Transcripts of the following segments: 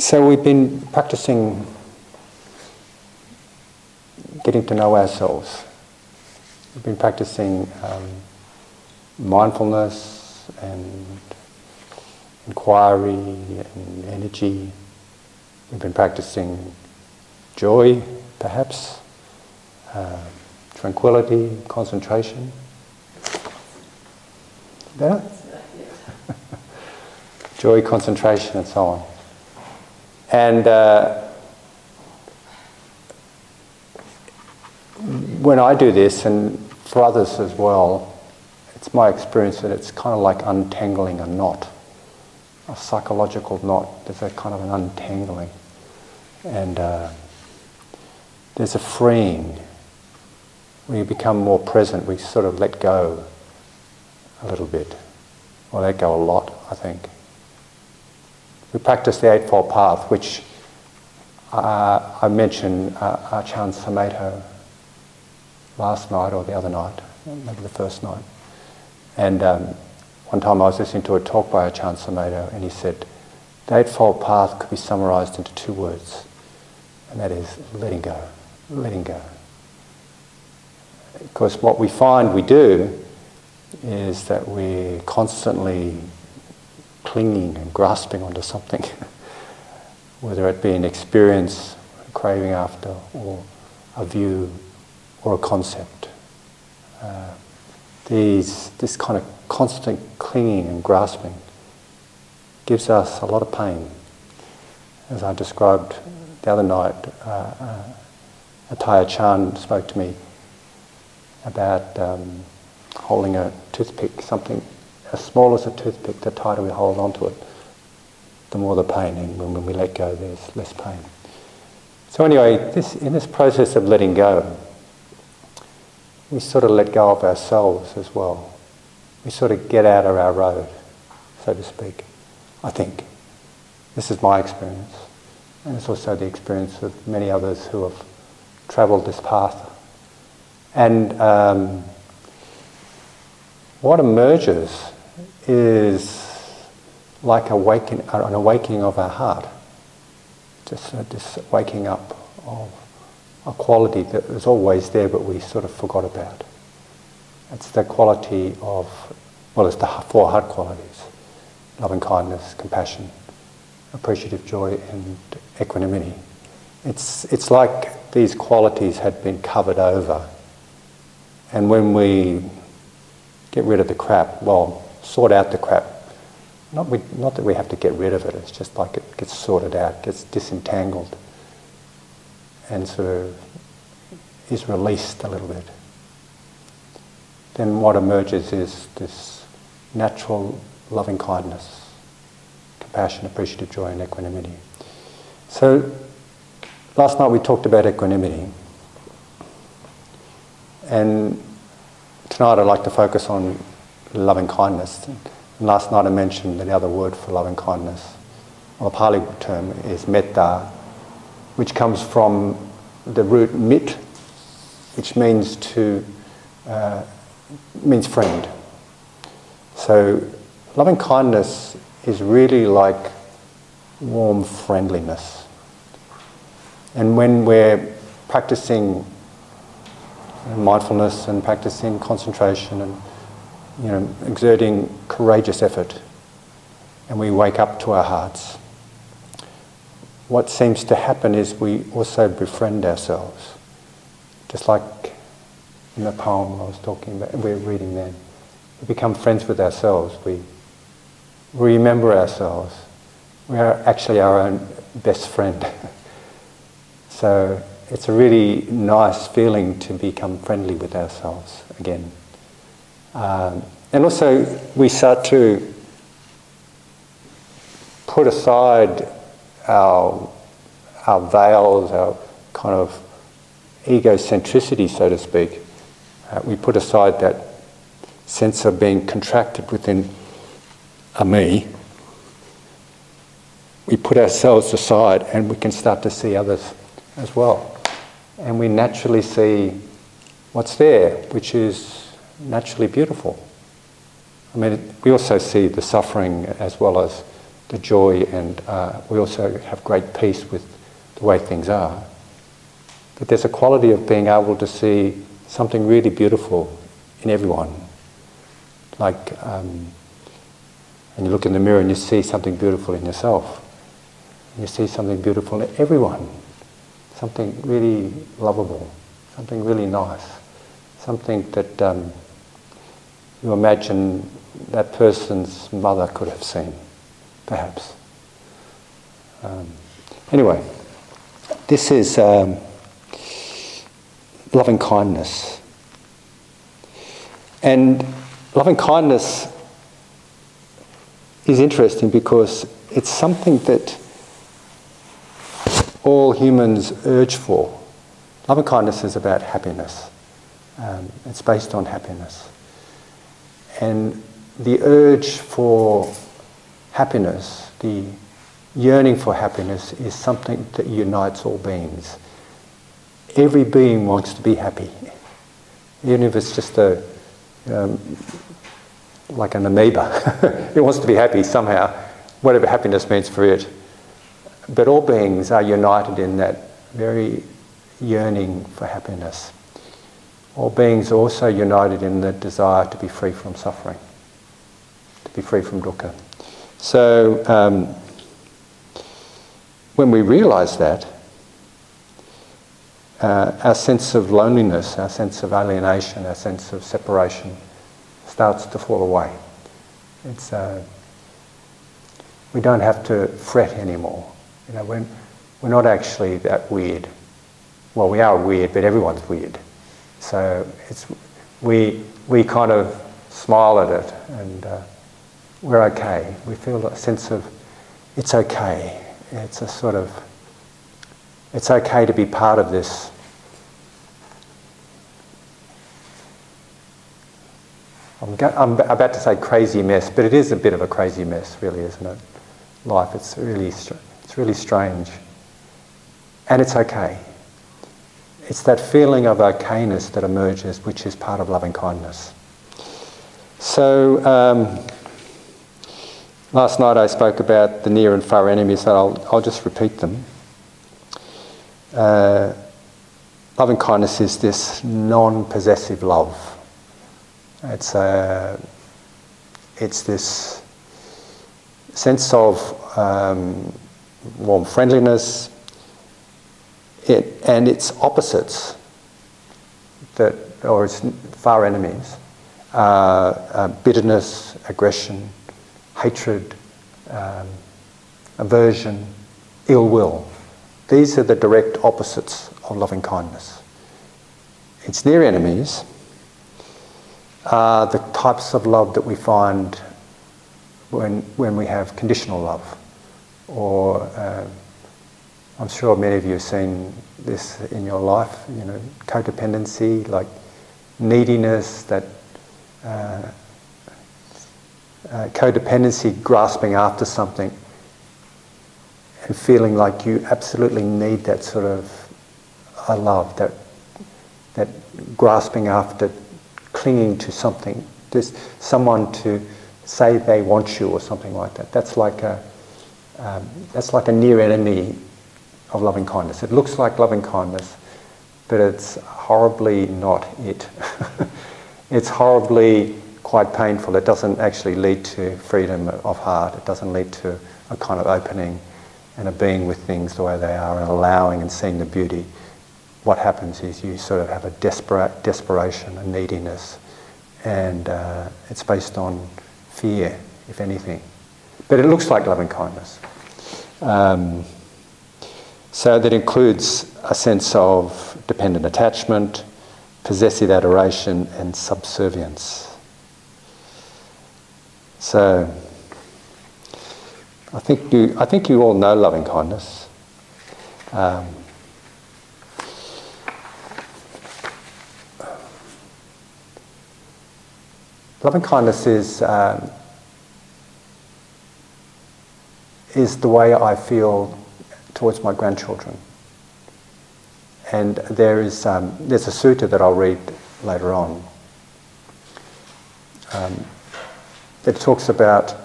So we've been practicing getting to know ourselves. We've been practicing mindfulness and inquiry and energy. We've been practicing joy, perhaps, tranquility, concentration. Better? Joy, concentration, and so on. And when I do this, and for others as well, it's my experience that it's kind of like untangling a knot, a psychological knot. There's a kind of an untangling. And there's a freeing. We become more present, we sort of let go a little bit, or let go a lot, I think. We practice the Eightfold Path, which I mentioned Ajahn Sumedho last night or the other night, maybe the first night. And one time I was listening to a talk by Ajahn Sumedho, and he said, the Eightfold Path could be summarized into 2 words, and that is letting go, letting go. Because what we find we do is that we're constantly clinging and grasping onto something, whether it be an experience, craving after, or a view, or a concept. This kind of constant clinging and grasping gives us a lot of pain. As I described the other night, Ataya Chan spoke to me about holding a toothpick, something as small as a toothpick. The tighter we hold onto it, the more the pain, and when we let go, there's less pain. So anyway, in this process of letting go, we sort of let go of ourselves as well. We sort of get out of our road, so to speak, I think. This is my experience, and it's also the experience of many others who have travelled this path. And what emerges is like an awakening of our heart, just this waking up of a quality that was always there but we sort of forgot about. It's the quality of, well, it's the 4 heart qualities: loving kindness, compassion, appreciative joy, and equanimity. It's like these qualities had been covered over, and when we get rid of the crap, well, sort out the crap, not that we have to get rid of it, it's just like it gets sorted out, gets disentangled, and sort of is released a little bit. Then what emerges is this natural loving kindness, compassion, appreciative joy, and equanimity. So last night we talked about equanimity, and tonight I'd like to focus on loving kindness. And last night I mentioned that the other word for loving kindness, well, the Pali term is metta, which comes from the root mit, which means means friend. So loving kindness is really like warm friendliness. And when we're practicing mindfulness and practicing concentration and exerting courageous effort, and we wake up to our hearts, what seems to happen is we also befriend ourselves. Just like in the poem I was talking about, we're reading then. We become friends with ourselves. We remember ourselves. We are actually our own best friend. So it's a really nice feeling to become friendly with ourselves again. And also we start to put aside our veils, our kind of egocentricity, so to speak. We put aside that sense of being contracted within a me. We put ourselves aside and we can start to see others as well. And we naturally see what's there, which is naturally beautiful. I mean, we also see the suffering as well as the joy, and we also have great peace with the way things are. But there's a quality of being able to see something really beautiful in everyone. Like, and you look in the mirror and you see something beautiful in yourself. You see something beautiful in everyone. Something really lovable. Something really nice. Something that you imagine that person's mother could have seen, perhaps. Anyway, this is loving kindness. And loving kindness is interesting because it's something that all humans urge for. Loving kindness is about happiness. It's based on happiness. And the urge for happiness, the yearning for happiness, is something that unites all beings. Every being wants to be happy. Even if it's just like an amoeba. It wants to be happy somehow, whatever happiness means for it. But all beings are united in that very yearning for happiness. All beings are also united in the desire to be free from suffering, to be free from dukkha. So when we realise that, our sense of loneliness, our sense of alienation, our sense of separation starts to fall away. It's we don't have to fret anymore. You know, we're not actually that weird. Well, we are weird, but everyone's weird. So we kind of smile at it, and we're okay. We feel a sense of it's okay. It's a sort of, it's okay to be part of this. I'm about to say crazy mess, but it is a bit of a crazy mess, really, isn't it? Life, it's really strange. And it's okay. It's that feeling of okayness that emerges, which is part of loving kindness. So, last night I spoke about the near and far enemies, so I'll just repeat them. Loving kindness is this non-possessive love. It's this sense of warm friendliness, and its opposites, or its far enemies, bitterness, aggression, hatred, aversion, ill will. These are the direct opposites of loving kindness. Its near enemies are the types of love that we find when we have conditional love, or I'm sure many of you have seen this in your life, you know, codependency, like neediness, that codependency, grasping after something and feeling like you absolutely need that sort of a love, that grasping after, clinging to something, just someone to say they want you or something like that. That's like a near enemy of loving kindness. It looks like loving kindness, but it's horribly not it. It's horribly quite painful. It doesn't actually lead to freedom of heart. It doesn't lead to a kind of opening and a being with things the way they are and allowing and seeing the beauty. What happens is you sort of have a desperation, a neediness, and it's based on fear, if anything. But it looks like loving kindness. So that includes a sense of dependent attachment, possessive adoration, and subservience. So I think you all know loving kindness. Loving kindness is the way I feel towards my grandchildren. And there's a sutta that I'll read later on that talks about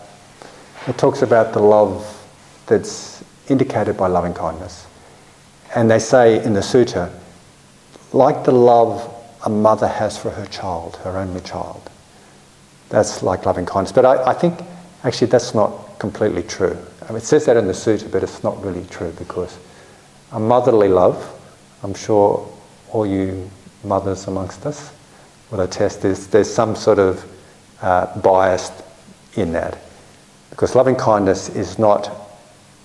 it talks about the love that's indicated by loving kindness. And they say in the sutta, like the love a mother has for her child, her only child. That's like loving kindness. But I think actually that's not completely true. I mean, it says that in the sutta, but it's not really true, because a motherly love, I'm sure all you mothers amongst us will attest, there's some sort of bias in that. Because loving kindness is not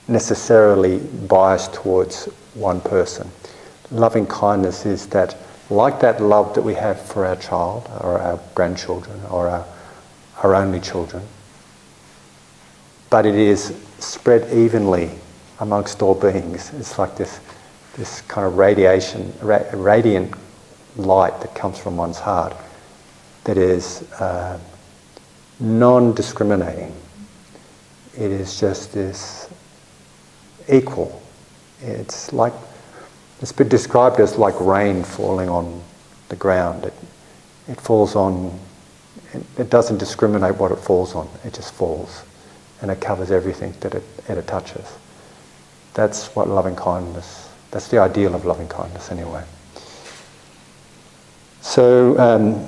necessarily biased towards one person. Loving kindness is that, like that love that we have for our child or our grandchildren or our only children, but it is spread evenly amongst all beings. It's like this kind of radiant light that comes from one's heart that is non-discriminating. It is just this equal. It's been described as like rain falling on the ground. It falls on, it doesn't discriminate what it falls on, it just falls. And it covers everything that it touches. That's what loving kindness, that's the ideal of loving kindness anyway. So,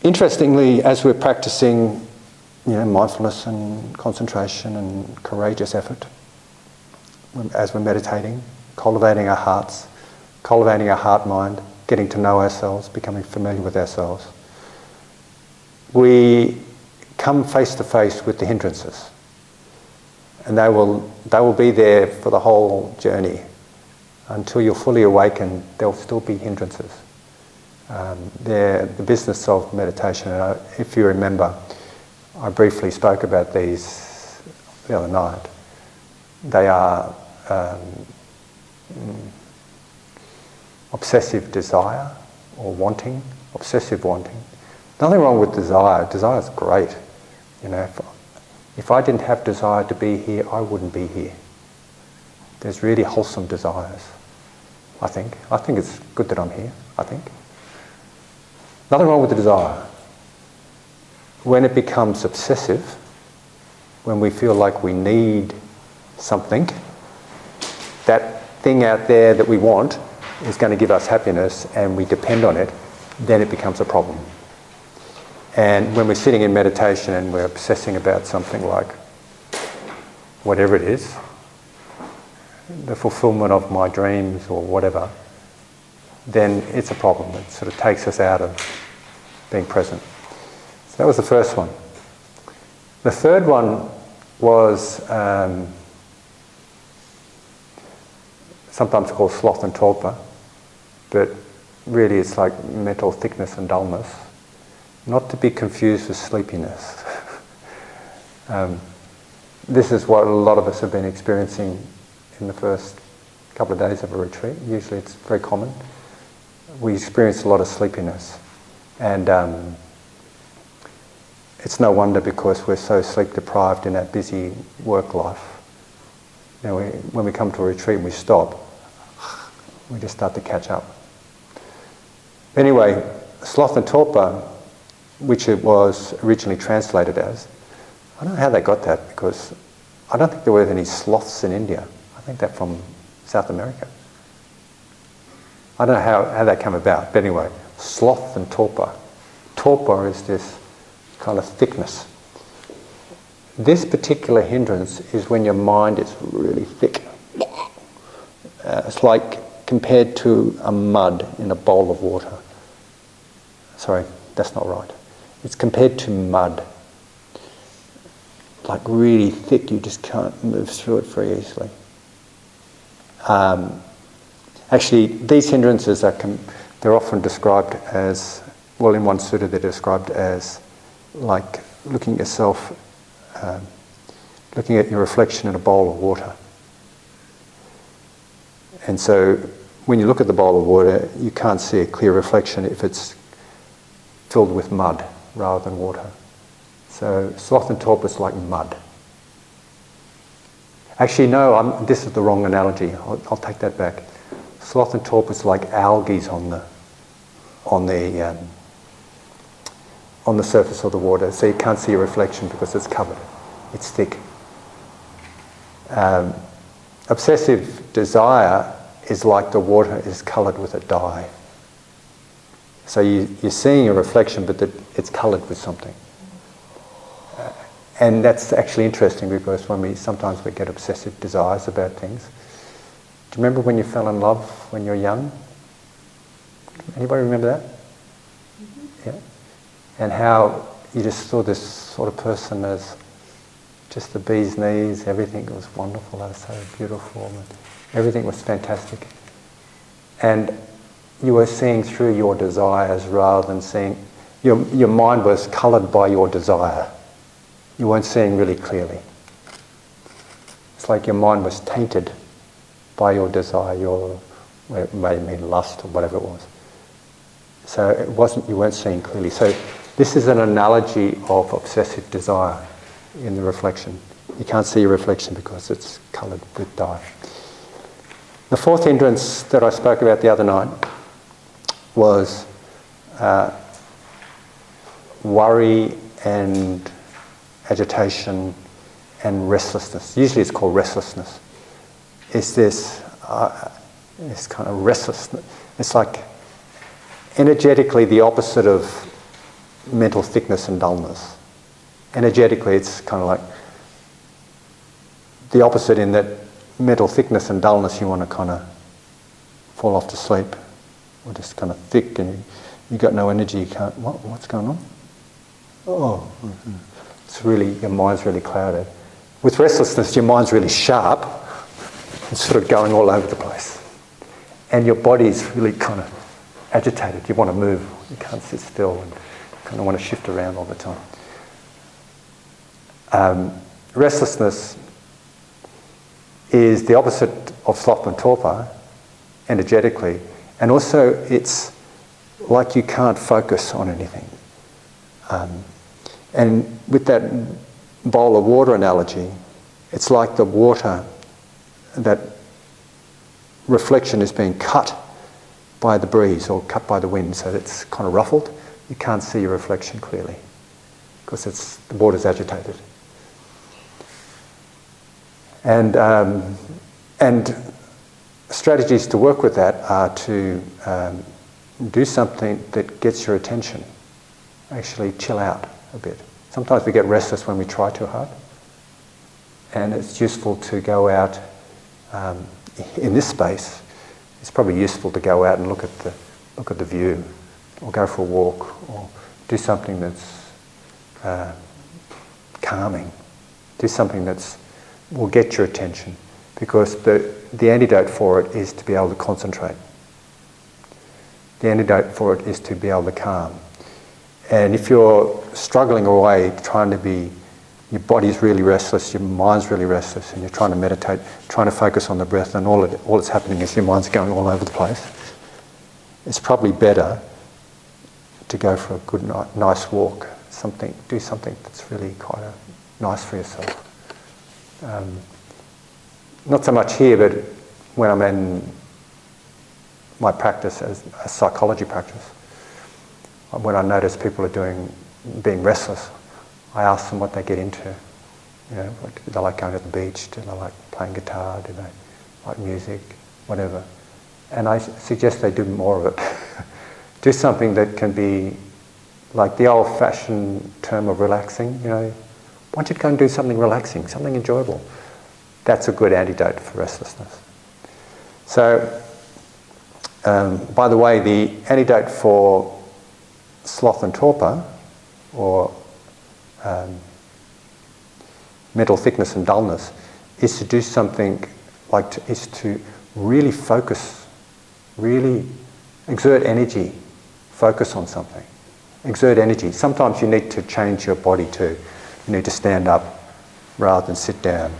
interestingly, as we're practicing, mindfulness and concentration and courageous effort, as we're meditating, cultivating our hearts, cultivating our heart-mind, getting to know ourselves, becoming familiar with ourselves, we come face to face with the hindrances. And they will be there for the whole journey. Until you're fully awakened, there'll still be hindrances. They're the business of meditation. And if you remember, I briefly spoke about these the other night. They are obsessive desire or wanting, obsessive wanting. Nothing wrong with desire. Desire is great. If I didn't have desire to be here, I wouldn't be here. There's really wholesome desires, I think. I think it's good that I'm here, I think. Nothing wrong with the desire. When it becomes obsessive, when we feel like we need something, that thing out there that we want is going to give us happiness and we depend on it, then it becomes a problem. And when we're sitting in meditation and we're obsessing about something like whatever it is, the fulfillment of my dreams or whatever, then it's a problem. It sort of takes us out of being present. So that was the first one. The third one was sometimes called Sloth and Torpor, but really it's like mental thickness and dullness. Not to be confused with sleepiness. This is what a lot of us have been experiencing in the first couple of days of a retreat. Usually it's very common. We experience a lot of sleepiness. And it's no wonder, because we're so sleep deprived in our busy work life. When we come to a retreat and we stop, we just start to catch up. Anyway, Sloth and Torpor, which it was originally translated as, I don't know how they got that, because I don't think there were any sloths in India. I think they're from South America. I don't know how that came about, but anyway, Sloth and Torpor. Torpor is this kind of thickness. This particular hindrance is when your mind is really thick. It's like compared to a mud in a bowl of water. Sorry, that's not right. It's compared to mud. Like really thick, you just can't move through it very easily. Actually, these hindrances they're often described as, well, in one sutta they're described as like looking at yourself, looking at your reflection in a bowl of water. And so when you look at the bowl of water, you can't see a clear reflection if it's filled with mud rather than water. So sloth and torpor is like mud. Actually, no, this is the wrong analogy. I'll take that back. Sloth and torpor is like algae on the on the surface of the water, so you can't see your reflection because it's covered. It's thick. Obsessive desire is like the water is coloured with a dye. So you're seeing a reflection, but it's coloured with something. And that's actually interesting because sometimes we get obsessive desires about things. Do you remember when you fell in love when you were young? Anybody remember that? Mm-hmm. Yeah. And how you just saw this sort of person as just the bee's knees, everything was wonderful, they were so beautiful, and everything was fantastic. And you were seeing through your desires rather than seeing, your mind was coloured by your desire. You weren't seeing really clearly. It's like your mind was tainted by your desire, it may mean lust or whatever it was. So you weren't seeing clearly. So this is an analogy of obsessive desire in the reflection. You can't see your reflection because it's coloured with dye. The fourth hindrance that I spoke about the other night was worry and agitation and restlessness. Usually it's called restlessness. It's this kind of restlessness. It's like energetically the opposite of mental thickness and dullness. Energetically it's kind of like the opposite in that mental thickness and dullness you want to kind of fall off to sleep, or just kind of thick and you got no energy, you can't, what's going on? Oh, it's really, your mind's really clouded. With restlessness, your mind's really sharp and sort of going all over the place. And your body's really kind of agitated. You want to move, you can't sit still and kind of want to shift around all the time. Restlessness is the opposite of sloth and torpor, energetically, and also it's like you can't focus on anything. And with that bowl of water analogy, it's like the water, that reflection is being cut by the breeze or cut by the wind, so it's kind of ruffled. You can't see your reflection clearly because the water's agitated. And strategies to work with that are to do something that gets your attention. Actually chill out a bit. Sometimes we get restless when we try too hard, and it's useful to go out in this space. It's probably useful to go out and look at the view, or go for a walk, or do something that's calming. Do something that will get your attention, because the antidote for it is to be able to concentrate. The antidote for it is to be able to calm. And if you're struggling away, your body's really restless, your mind's really restless, and you're trying to meditate, trying to focus on the breath, and all that's happening is your mind's going all over the place, it's probably better to go for a good, nice walk. Do something that's really quite nice for yourself. Not so much here, but when I'm in my practice as a psychology practice, when I notice people are being restless, I ask them what they get into. Do they like going to the beach? Do they like playing guitar? Do they like music? Whatever. And I suggest they do more of it. Do something that can be like the old-fashioned term of relaxing. Why don't you go and do something relaxing, something enjoyable? That's a good antidote for restlessness. So, by the way, the antidote for sloth and torpor, or mental thickness and dullness, is to do something is to really focus, really exert energy, focus on something. Exert energy. Sometimes you need to change your body too. You need to stand up rather than sit down.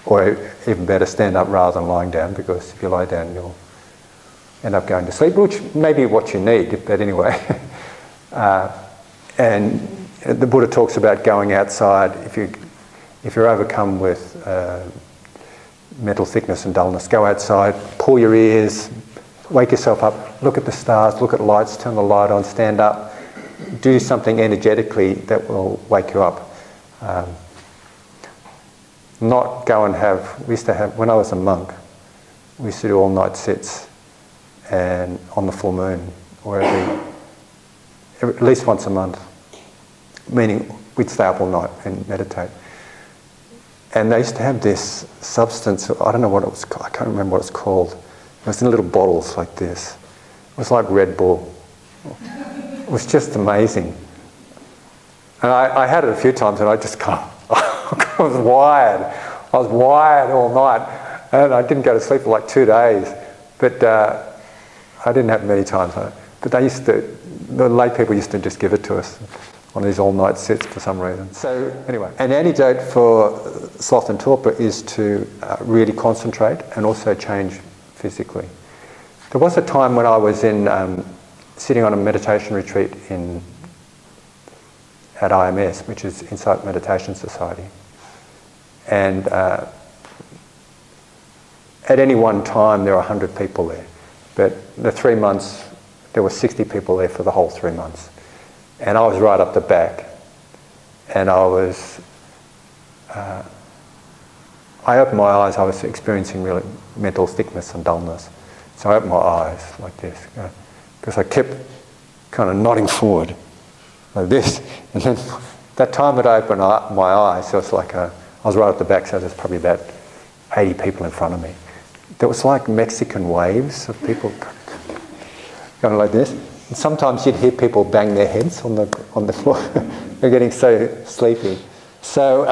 Or even better, stand up rather than lying down, because if you lie down you'll end up going to sleep, which may be what you need, but anyway. And the Buddha talks about going outside. If you're overcome with mental thickness and dullness, go outside, pull your ears, wake yourself up, look at the stars, look at lights, turn the light on, stand up, do something energetically that will wake you up. Not go and have, we used to have, when I was a monk, we used to do all-night sits and on the full moon, or at least once a month, meaning we'd stay up all night and meditate. And they used to have this substance, I don't know what it was called, I can't remember what it's called. It was in little bottles like this. It was like Red Bull. It was just amazing. And I had it a few times and I just I was wired. I was wired all night. And I didn't go to sleep for like 2 days. But I didn't have many times. But the lay people used to just give it to us on these all-night sits for some reason. So anyway, an antidote for sloth and torpor is to really concentrate and also change physically. There was a time when I was sitting on a meditation retreat at IMS, which is Insight Meditation Society. And at any one time there are 100 people there. But the 3 months, there were 60 people there for the whole 3 months. And I was right up the back. And I opened my eyes, I was experiencing really mental thickness and dullness. So I opened my eyes like this, because I kept kind of nodding forward like this. And then that time that I opened my eyes, so it's like I was right at the back, so there's probably about 80 people in front of me. There was like Mexican waves of people going like this. And sometimes you'd hear people bang their heads on the floor. They're getting so sleepy. So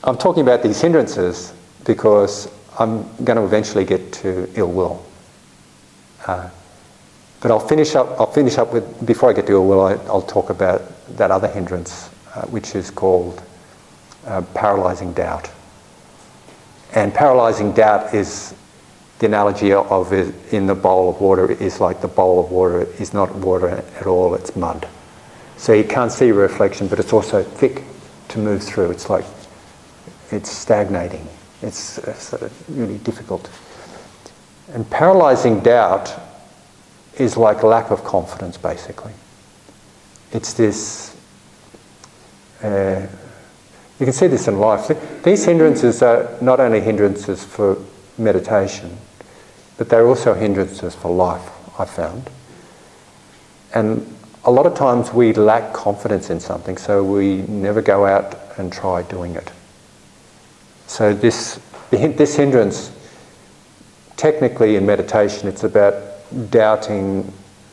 I'm talking about these hindrances because I'm going to eventually get to ill will. But I'll finish up with, before I get to ill will, I'll talk about that other hindrance, which is called paralyzing doubt. And paralyzing doubt is, the analogy of it in the bowl of water is like the bowl of water is not water at all, it's mud. So you can't see a reflection, but it's also thick to move through. It's like, it's stagnating. It's really difficult. And paralyzing doubt is like lack of confidence, basically. It's this, you can see this in life. These hindrances are not only hindrances for meditation, but they're also hindrances for life, I've found. And a lot of times we lack confidence in something, so we never go out and try doing it. So this hindrance, technically in meditation, it's about doubting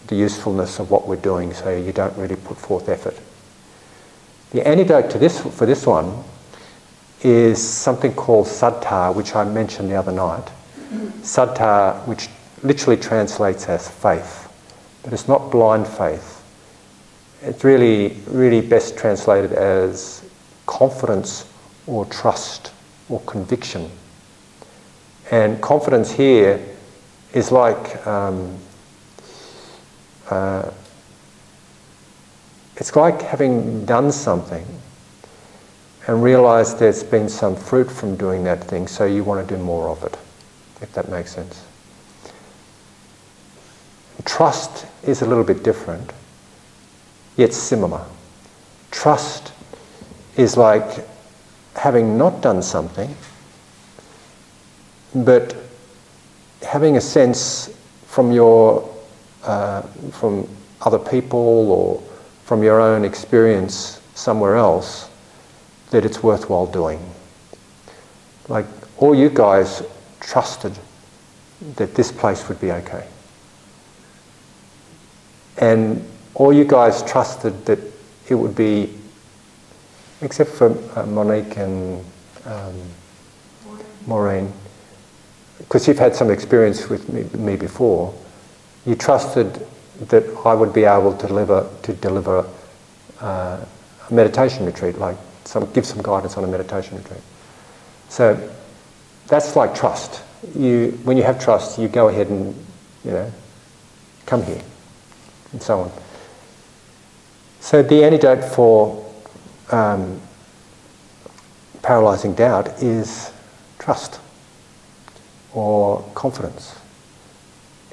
the usefulness of what we're doing, so you don't really put forth effort. The antidote to for this one is something called citta, which I mentioned the other night. Citta, which literally translates as faith, but it's not blind faith. It's really, really best translated as confidence or trust or conviction. And confidence here is like, it's like having done something and realised there's been some fruit from doing that thing, so you want to do more of it, if that makes sense. Trust is a little bit different, yet similar. Trust is like having not done something, but having a sense from from other people or from your own experience somewhere else that it's worthwhile doing. Like all you guys trusted that this place would be okay. And all you guys trusted that it would be, except for Monique and Maureen, because you've had some experience with me before, you trusted that I would be able to deliver a meditation retreat, like give some guidance on a meditation retreat. So that's like trust. When you have trust, you go ahead and, come here, and so on. So the antidote for paralyzing doubt is trust or confidence.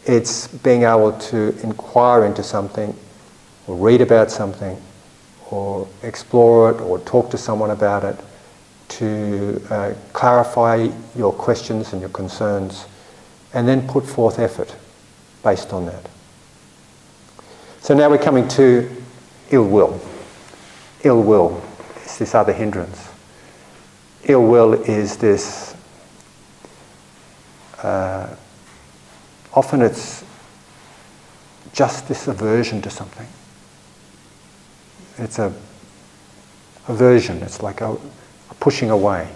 It's being able to inquire into something or read about something, or explore it, or talk to someone about it, to clarify your questions and your concerns, and then put forth effort based on that. So now we're coming to ill will. Ill will is this other hindrance. Ill will is this, often it's just this aversion to something. It's a aversion, it's like a pushing away.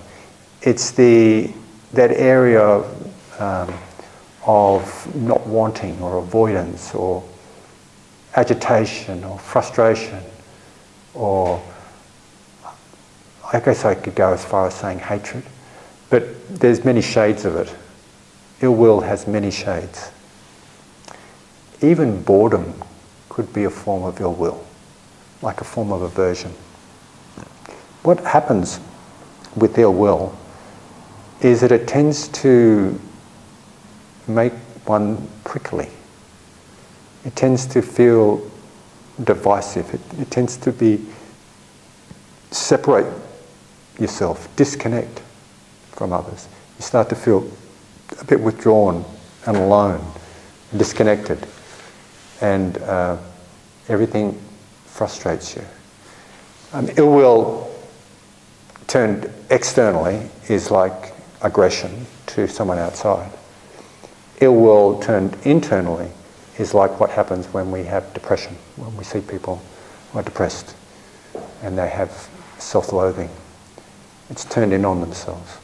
It's that area of not wanting, or avoidance, or agitation, or frustration, or I guess I could go as far as saying hatred, but there's many shades of it. Ill will has many shades. Even boredom could be a form of ill will, like a form of aversion. What happens with ill will is that it tends to make one prickly. It tends to feel divisive. It tends to be separate yourself, disconnect from others. You start to feel a bit withdrawn and alone, and disconnected, and everything frustrates you. Ill will turned externally is like aggression to someone outside. Ill will turned internally is like what happens when we have depression, when we see people who are depressed and they have self-loathing. It's turned in on themselves.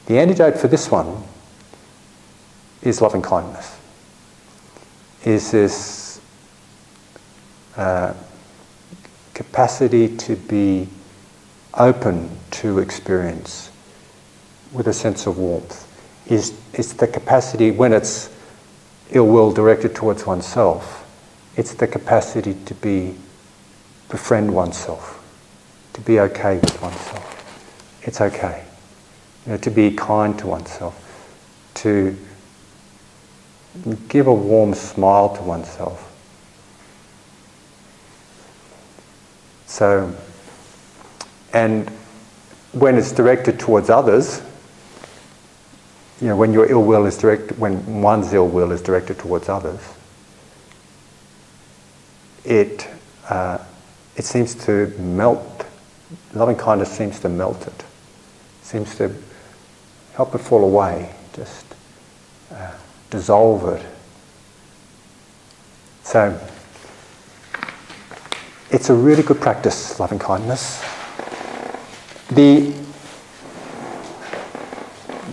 The antidote for this one is loving kindness. Is this capacity to be open to experience with a sense of warmth. It's the capacity, when it's ill will directed towards oneself, it's the capacity to befriend oneself, to be okay with oneself. It's okay. To be kind to oneself, to give a warm smile to oneself. So, and when it's directed towards others, when your ill will is when one's ill will is directed towards others, it seems to melt. Loving kindness seems to melt it. Seems to help it fall away. Just dissolve it. So it's a really good practice, loving kindness. The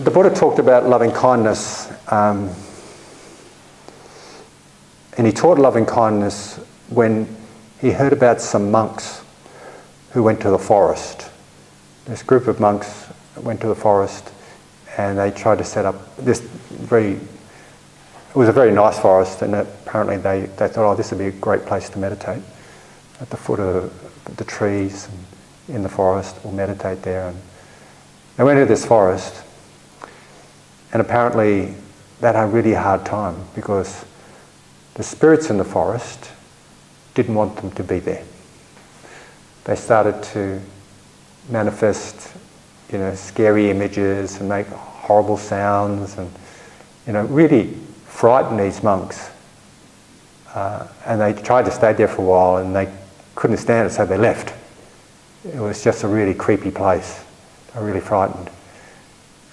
Buddha talked about loving kindness, and he taught loving kindness when he heard about some monks who went to the forest. This group of monks went to the forest and they tried to set up this it was a very nice forest, and apparently they thought, oh, this would be a great place to meditate, at the foot of the trees and in the forest. We'll meditate there. And they went to this forest, and apparently they had a really hard time because the spirits in the forest didn't want them to be there. They started to manifest, scary images and make horrible sounds and, really frighten these monks. And they tried to stay there for a while and they couldn't stand it, so they left. It was just a really creepy place. They were really frightened.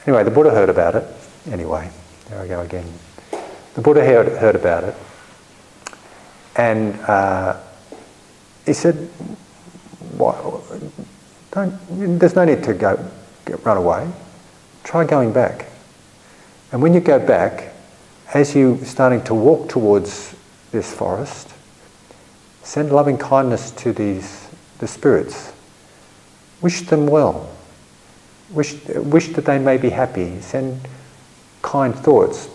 Anyway, the Buddha heard about it. Anyway, there I go again. The Buddha heard about it, and he said, there's no need to run away. Try going back. And when you go back, as you're starting to walk towards this forest, send loving kindness to the spirits. Wish them well. Wish that they may be happy. Send kind thoughts,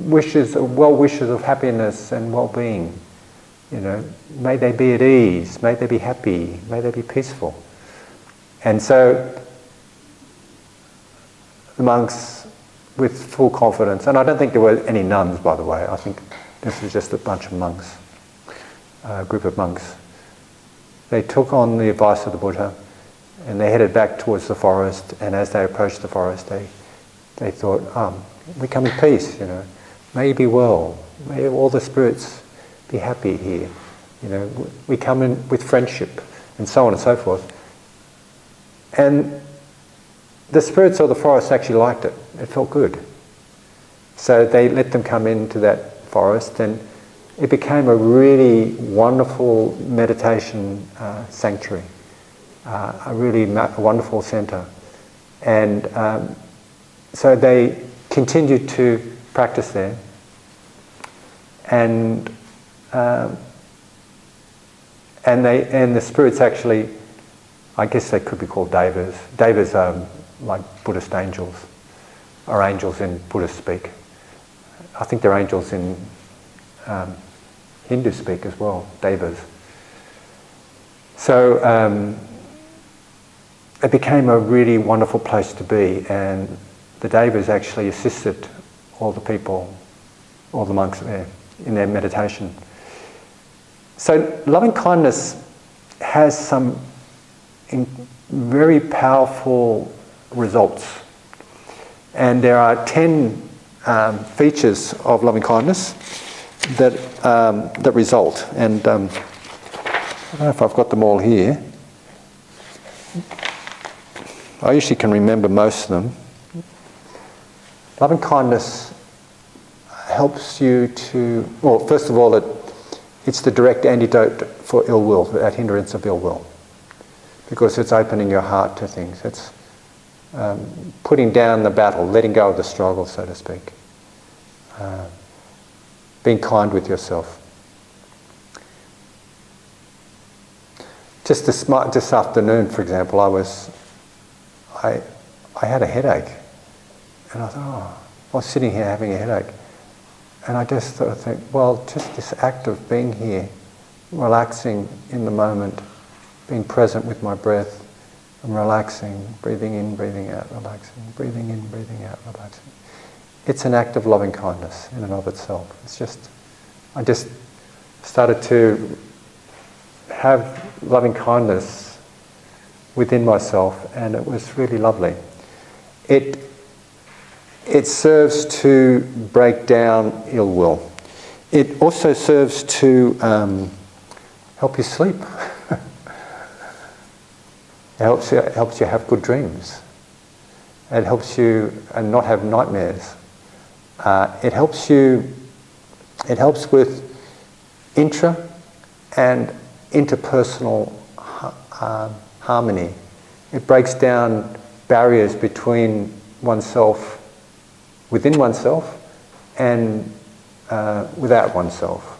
wishes of happiness and well-being. May they be at ease, may they be happy, may they be peaceful. And so the monks, with full confidence, and I don't think there were any nuns, by the way, I think this was just a bunch of monks. group of monks. They took on the advice of the Buddha and they headed back towards the forest, and as they approached the forest they thought, we come in peace, may you be well, may all the spirits be happy here, we come in with friendship, and so on and so forth. And the spirits of the forest actually liked it. It felt good. So they let them come into that forest, and it became a really wonderful meditation sanctuary, a really wonderful centre. And so they continued to practice there. And the spirits actually, I guess they could be called devas. Devas are like Buddhist angels, or angels in Buddhist speak. I think they're angels in Hindu speak as well, devas. So it became a really wonderful place to be, and the devas actually assisted all the people, all the monks there, in their meditation. So loving kindness has some very powerful results, and there are 10 features of loving kindness that result. And I don't know if I've got them all here. I usually can remember most of them. Loving kindness helps you to, well, first of all, it's the direct antidote for ill will, for that hindrance of ill will, because it's opening your heart to things. It's putting down the battle, letting go of the struggle, so to speak. Being kind with yourself. Just this afternoon, for example, I had a headache, and I thought, I was sitting here having a headache, and I just sort of think, well, just this act of being here, relaxing in the moment, being present with my breath, and relaxing, breathing in, breathing out, relaxing, breathing in, breathing out, relaxing. It's an act of loving kindness in and of itself. It's just, I just started to have loving kindness within myself, and it was really lovely. It serves to break down ill will. It also serves to help you sleep. It helps you have good dreams. It helps you not have nightmares. It helps with intra and interpersonal harmony. It breaks down barriers between oneself, within oneself, and without oneself.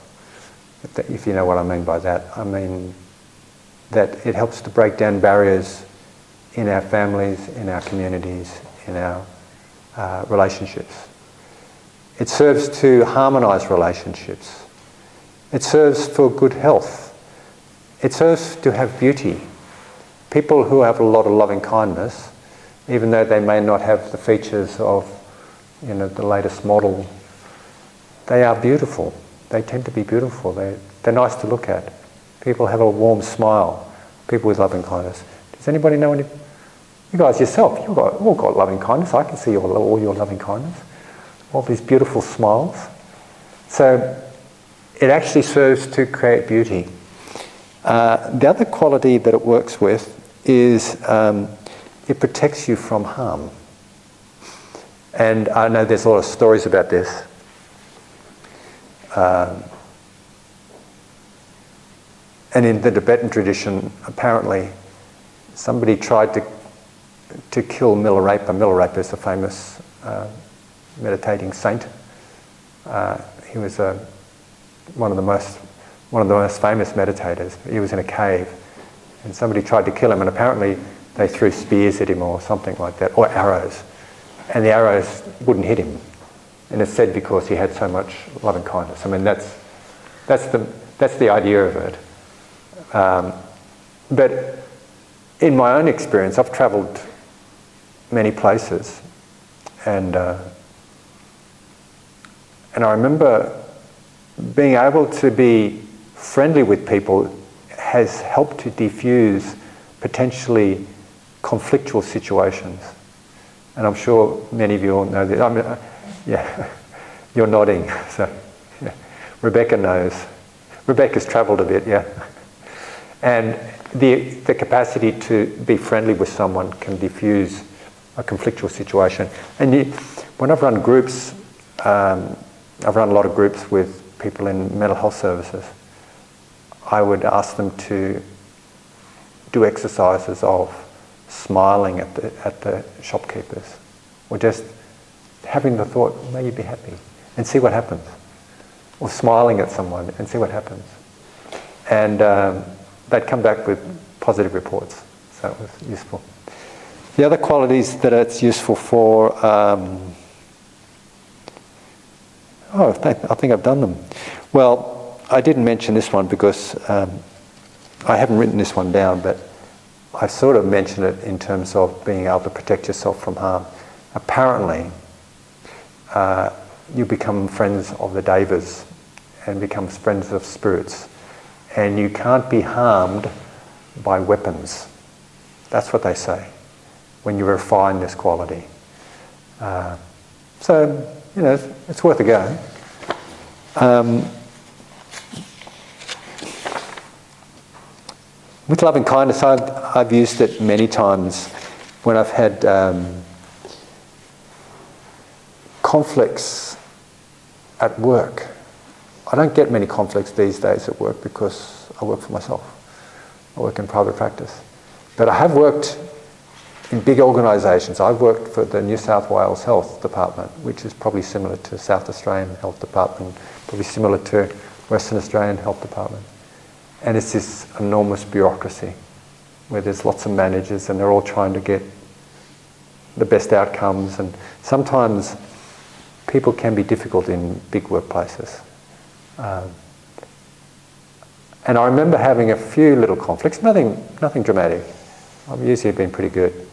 If you know what I mean by that. I mean that it helps to break down barriers in our families, in our communities, in our relationships. It serves to harmonise relationships. It serves for good health. It serves to have beauty. People who have a lot of loving kindness, even though they may not have the features of the latest model, they are beautiful. They tend to be beautiful. They're nice to look at. People have a warm smile. People with loving kindness. Does anybody know any? You guys yourself, you've all got loving kindness. I can see all your loving kindness. All these beautiful smiles. So it actually serves to create beauty. The other quality that it works with is it protects you from harm. And I know there's a lot of stories about this. And in the Tibetan tradition, apparently, somebody tried to kill Milarepa. Milarepa is a famous meditating saint. He was one of the most famous meditators. He was in a cave, and somebody tried to kill him, and apparently they threw spears at him or something like that, or arrows, and the arrows wouldn't hit him. And it's said because he had so much loving kindness. I mean, that's the idea of it. But in my own experience, I've travelled many places, and I remember being able to be friendly with people has helped to diffuse potentially conflictual situations. And I'm sure many of you all know this. Yeah, you're nodding. So, yeah. Rebecca knows. Rebecca's travelled a bit, yeah. And the capacity to be friendly with someone can diffuse a conflictual situation. And when I've run groups, I've run a lot of groups with people in mental health services, I would ask them to do exercises of smiling at the shopkeepers, or just having the thought, may you be happy, and see what happens. Or smiling at someone and see what happens. And they'd come back with positive reports, so it was useful. The other qualities that it's useful for, I think I've done them. Well, I didn't mention this one because I haven't written this one down, but I sort of mentioned it in terms of being able to protect yourself from harm. Apparently, you become friends of the devas and become friends of spirits, and you can't be harmed by weapons. That's what they say when you refine this quality. So, you know, it's worth a go. With loving kindness, I've used it many times when I've had conflicts at work. I don't get many conflicts these days at work because I work for myself. I work in private practice. But I have worked in big organisations. I've worked for the New South Wales Health Department, which is probably similar to South Australian Health Department, probably similar to Western Australian Health Department. And it's this enormous bureaucracy where there's lots of managers and they're all trying to get the best outcomes. And sometimes people can be difficult in big workplaces. And I remember having a few little conflicts, nothing dramatic. I've usually been pretty good.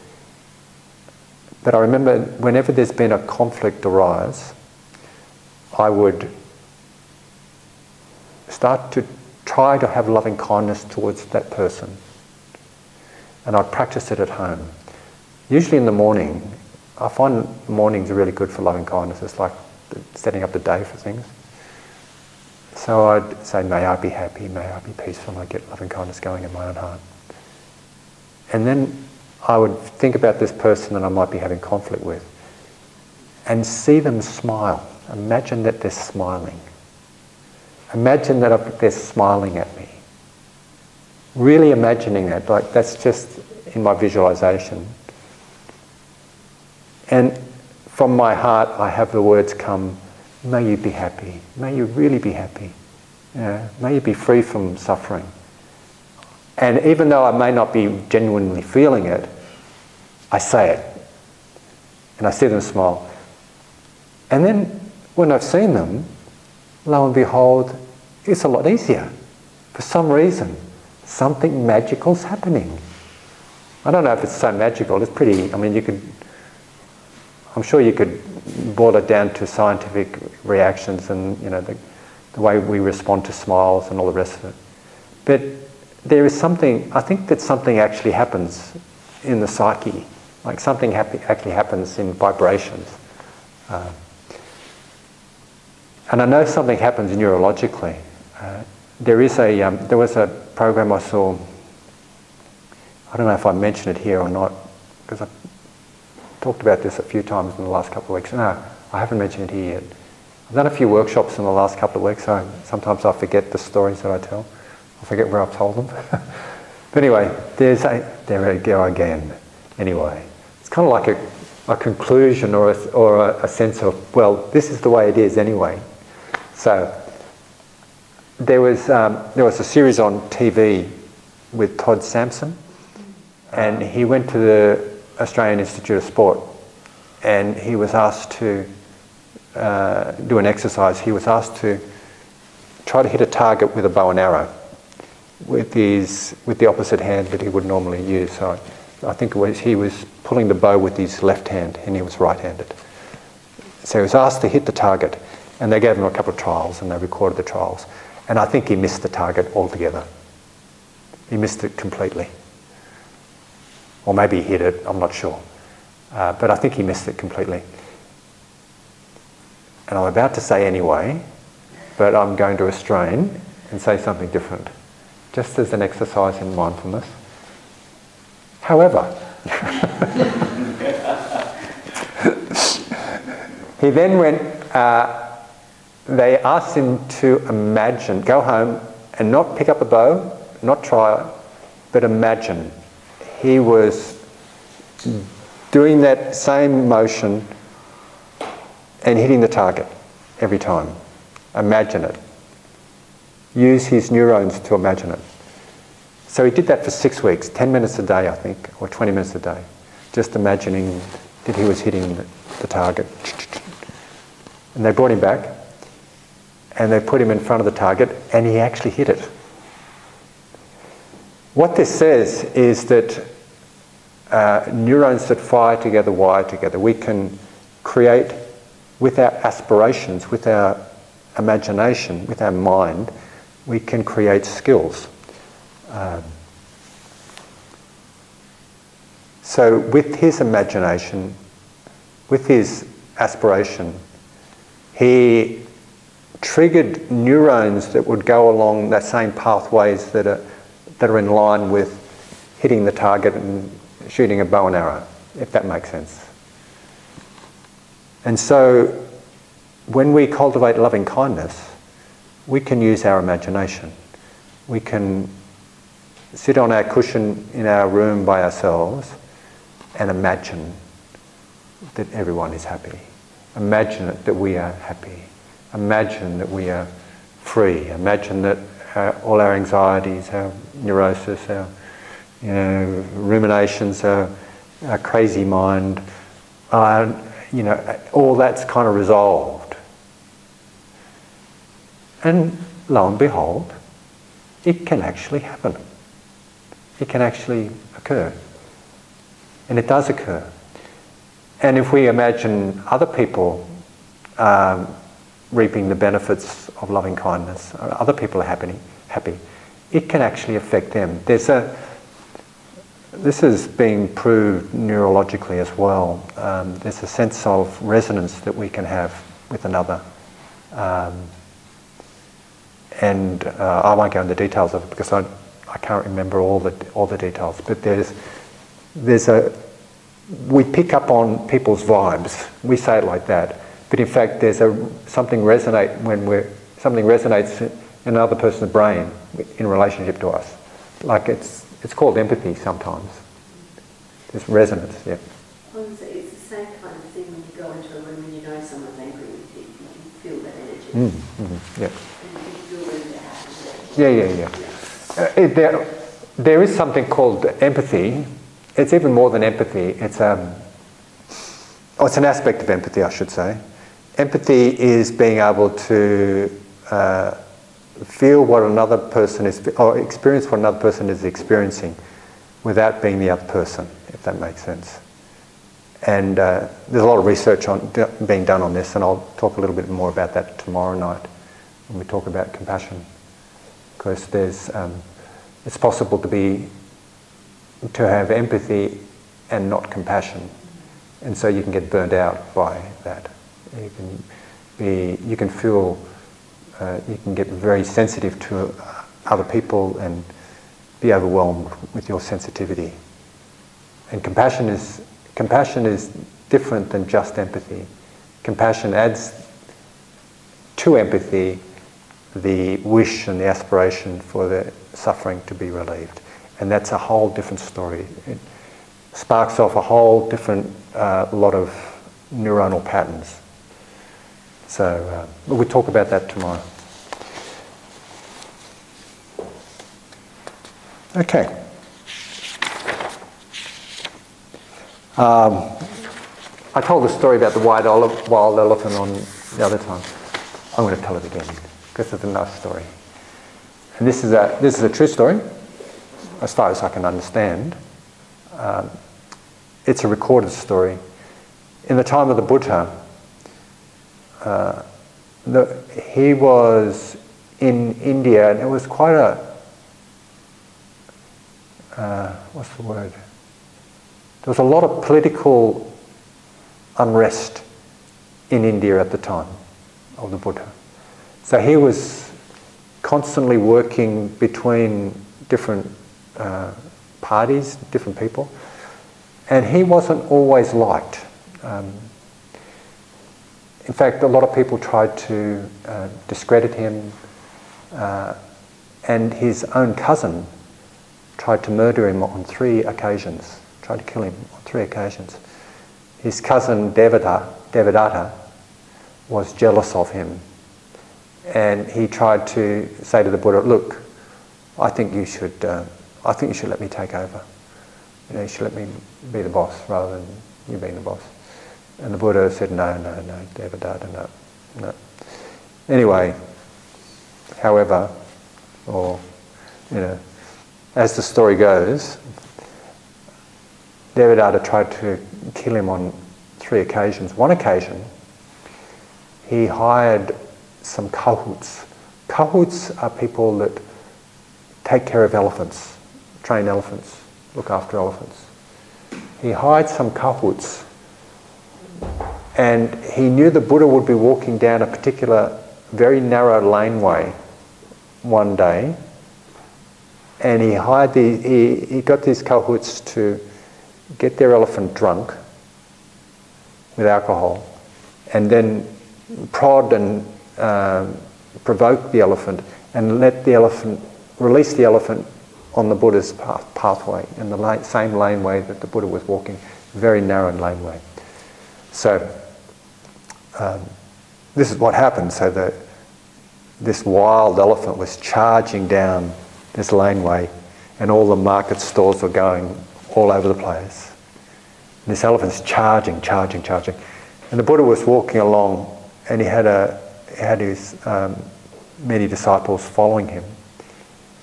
But I remember whenever there's been a conflict arise, I would start to try to have loving kindness towards that person. And I'd practice it at home. Usually in the morning. I find mornings are really good for loving kindness. It's like setting up the day for things. So I'd say, may I be happy, may I be peaceful, and I'd get loving kindness going in my own heart. And then I would think about this person that I might be having conflict with and see them smile. Imagine that they're smiling. Imagine that they're smiling at me. Really imagining that, like that's just in my visualization. And from my heart, I have the words come, may you be happy, may you really be happy, may you be free from suffering. And even though I may not be genuinely feeling it, I say it. And I see them smile. And then when I've seen them, lo and behold, it's a lot easier. For some reason, something magical's happening. I don't know if it's so magical. It's pretty, I mean, I'm sure you could boil it down to scientific reactions and, you know, the way we respond to smiles and all the rest of it. But there is something, I think that something actually happens in the psyche. Like something actually happens in vibrations. And I know something happens neurologically. There was a program I saw, I don't know if I mentioned it here or not, because I've talked about this a few times in the last couple of weeks. No, I haven't mentioned it here yet. I've done a few workshops in the last couple of weeks, so sometimes I forget the stories that I tell. I forget where I've told them. But anyway, there we go again. Anyway, it's kind of like a conclusion or a sense of, well, this is the way it is anyway. So there was a series on TV with Todd Sampson, and he went to the Australian Institute of Sport, and he was asked to do an exercise. He was asked to try to hit a target with a bow and arrow with the opposite hand that he would normally use. So I think he was pulling the bow with his left hand, and he was right-handed. So he was asked to hit the target, and they gave him a couple of trials, and they recorded the trials. And I think he missed the target altogether. He missed it completely. Or maybe he hit it, I'm not sure. But I think he missed it completely. And I'm about to say anyway, but I'm going to restrain and say something different, just as an exercise in mindfulness. However, he then went, they asked him to imagine, go home and not pick up a bow, not try it, but imagine. He was doing that same motion and hitting the target every time. Imagine it. Use his neurons to imagine it. So he did that for 6 weeks, 10 minutes a day, I think, or 20 minutes a day, just imagining that he was hitting the target. And they brought him back, and they put him in front of the target, and he actually hit it. What this says is that neurons that fire together, wire together. We can create, with our aspirations, with our imagination, with our mind, we can create skills. So with his imagination, with his aspiration, he triggered neurons that would go along that same pathways that are in line with hitting the target and shooting a bow and arrow, if that makes sense. And so when we cultivate loving kindness, we can use our imagination. We can sit on our cushion in our room by ourselves and imagine that everyone is happy. Imagine it that we are happy. Imagine that we are free. Imagine that all our anxieties, our neurosis, our ruminations, our crazy mind, all that's kind of resolved. And lo and behold, it can actually happen. It can actually occur. And it does occur. And if we imagine other people reaping the benefits of loving kindness, or other people are happy, it can actually affect them. This is being proved neurologically as well. There's a sense of resonance that we can have with another. And I won't go into the details of it because I can't remember all the details. But we pick up on people's vibes. We say it like that. But in fact, something resonates in another person's brain in relationship to us. Like it's called empathy sometimes. There's resonance, yeah. Well, it's the same kind of thing when you go into a room and you know someone's angry with you. You can feel that energy. Yeah. And you can feel when they're happy. Yeah. There is something called empathy. It's even more than empathy. It's an aspect of empathy, I should say. Empathy is being able to feel what another person is, or experience what another person is experiencing without being the other person, if that makes sense. And there's a lot of research being done on this, and I'll talk a little bit more about that tomorrow night when we talk about compassion. Because it's possible to have empathy and not compassion, and so you can get burned out by that. You can feel, you can get very sensitive to other people and be overwhelmed with your sensitivity. And compassion is different than just empathy. Compassion adds to empathy the wish and the aspiration for the suffering to be relieved. And that's a whole different story. It sparks off a whole different lot of neuronal patterns. So we'll talk about that tomorrow. Okay. I told the story about the wild elephant on the other time. I'm going to tell it again because it's a nice story. And this is a true story, as far as I can understand. It's a recorded story. In the time of the Buddha, he was in India, and it was quite a, what's the word? There was a lot of political unrest in India at the time of the Buddha. So he was constantly working between different parties, different people, and he wasn't always liked. In fact, a lot of people tried to discredit him, and his own cousin tried to murder him on 3 occasions, tried to kill him on 3 occasions. His cousin Devadatta was jealous of him, and he tried to say to the Buddha, "Look, I think you should let me take over. You know, you should let me be the boss rather than you being the boss." And the Buddha said, "No, Devadatta, no." Anyway, however, or as the story goes, Devadatta tried to kill him on 3 occasions. One occasion, he hired some cahoots. Cahoots are people that take care of elephants, train elephants, look after elephants. He hired some cahoots, and he knew the Buddha would be walking down a particular very narrow laneway one day, and he got these cahoots to get their elephant drunk with alcohol, and then prod and provoke the elephant, and release the elephant on the Buddha's pathway, in the same laneway that the Buddha was walking, very narrow laneway. So this is what happened. So this wild elephant was charging down this laneway, and all the market stalls were going all over the place. And this elephant's charging. And the Buddha was walking along, and he had his many disciples following him.